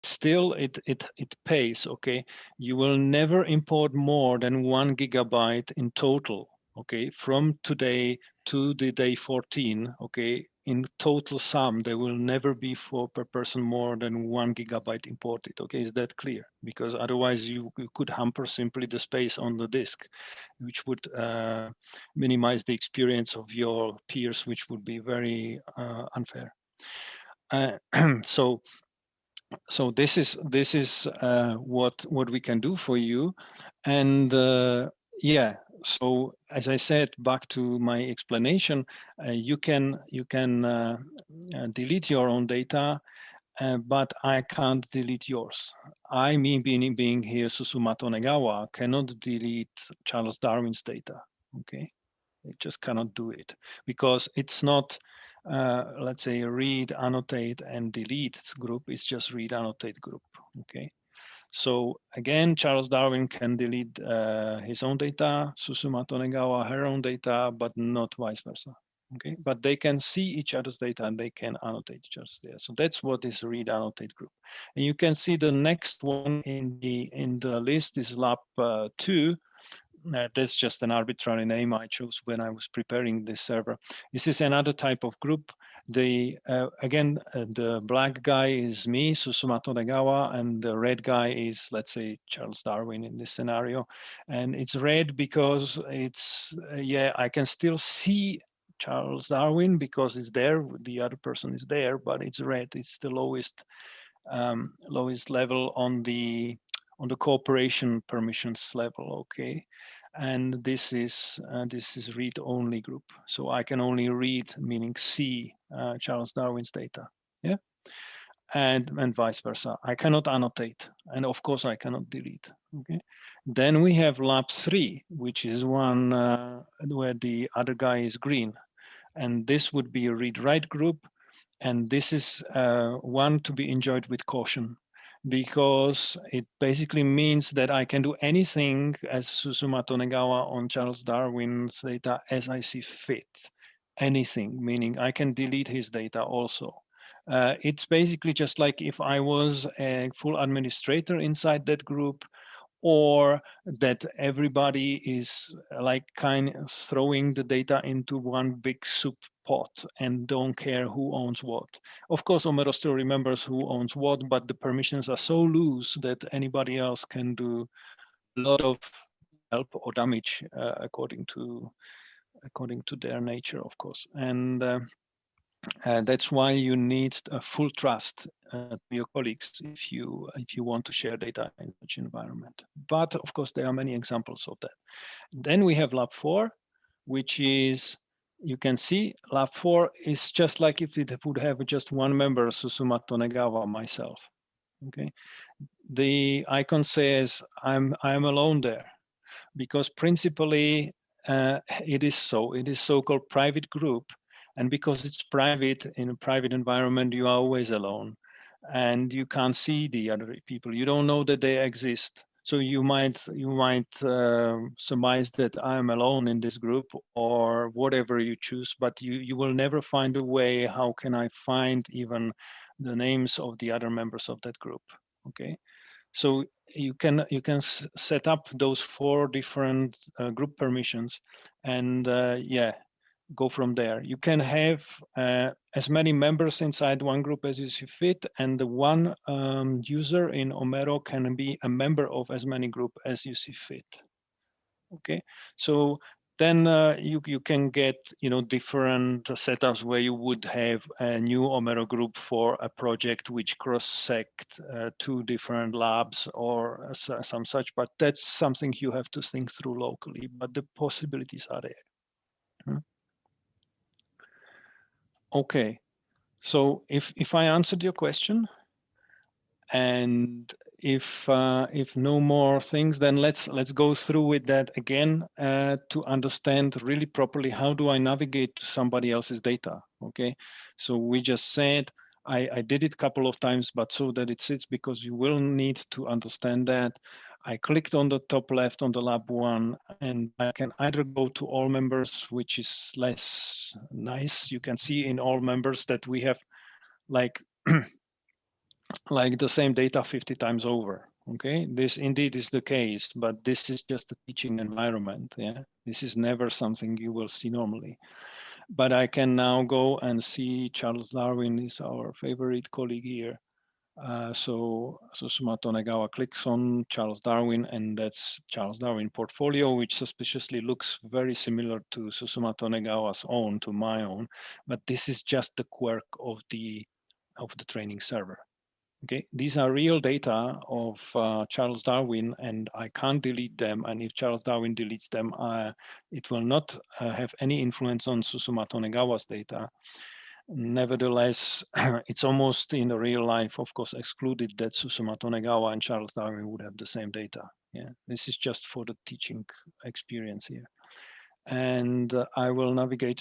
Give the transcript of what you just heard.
still it pays. Okay, you will never import more than 1 gigabyte in total. Okay, from today to the day 14. Okay, in total sum, there will never be per person more than 1 gigabyte imported. Okay, is that clear? Because otherwise you could hamper simply the space on the disk, which would minimize the experience of your peers, which would be very unfair. So this is what we can do for you. And yeah, so as I said, back to my explanation, you can delete your own data, but I can't delete yours. I, me being here Susumato Negawa, cannot delete Charles Darwin's data. Okay, it just cannot do it because it's not let's say read, annotate, and delete group. It's just read, annotate group. Okay, so again, Charles Darwin can delete his own data, Susumato Negawa her own data, but not vice versa. Okay, but they can see each other's data and they can annotate each other's data. So that's what is read, annotate group. And you can see the next one in the list is lab 2. That's just an arbitrary name I chose when I was preparing this server. This is another type of group. Again, the black guy is me, Susumato Negawa, and the red guy is, let's say, Charles Darwin in this scenario. And it's red because it's, yeah, I can still see Charles Darwin because it's there, the other person is there, but it's red. It's the lowest level on the cooperation permissions level. Okay, and this is read-only group, so I can only read, meaning see Charles Darwin's data. Yeah, and vice versa. I cannot annotate, and of course I cannot delete. Okay, then we have lab 3, which is one where the other guy is green, and this would be a read-write group. And this is one to be enjoyed with caution, because it basically means that I can do anything as Susumato Negawa on Charles Darwin's data as I see fit. Anything, meaning I can delete his data also. It's basically just like if I was a full administrator inside that group, or that everybody is like kind of throwing the data into one big soup pot and don't care who owns what. Of course, OMERO still remembers who owns what, but the permissions are so loose that anybody else can do a lot of help or damage according to their nature, of course. And that's why you need a full trust to your colleagues if you want to share data in such environment. But of course, there are many examples of that. Then we have lab 4, which is, you can see lab 4 is just like if it would have just one member, Susumato Negawa, myself. Okay, the icon says I'm alone there, because principally it is so-called private group. And because it's private, in a private environment, you are always alone and you can't see the other people. You don't know that they exist. So you might surmise that I'm alone in this group or whatever you choose, but you will never find a way, how can I find even the names of the other members of that group? Okay. So you can set up those 4 different group permissions, and yeah, go from there. You can have as many members inside one group as you see fit, and the one user in OMERO can be a member of as many groups as you see fit. Okay, so then you can get different setups where you would have a new OMERO group for a project which cross-sect 2 different labs or some such, but that's something you have to think through locally, but the possibilities are there. Okay, so if I answered your question, and if no more things, then let's go through with that again to understand really properly, how do I navigate to somebody else's data? Okay, so we just said I did it a couple of times, but so that it sits, because you will need to understand that. I clicked on the top left on the lab 1, and I can either go to all members, which is less nice. You can see in all members that we have like like the same data 50 times over. Okay, this indeed is the case, but this is just a teaching environment. Yeah, this is never something you will see normally. But I can now go and see Charles Darwin is our favorite colleague here. So Susumato Negawa clicks on Charles Darwin, and that's Charles Darwin portfolio, which suspiciously looks very similar to Susumato Negawa's own, to my own, but this is just the quirk of the training server. Okay, these are real data of Charles Darwin, and I can't delete them. And if Charles Darwin deletes them, it will not have any influence on Susumato Negawa's data. Nevertheless, it's almost in the real life, of course, excluded that Susumato Negawa and Charles Darwin would have the same data. Yeah, this is just for the teaching experience here. And I will navigate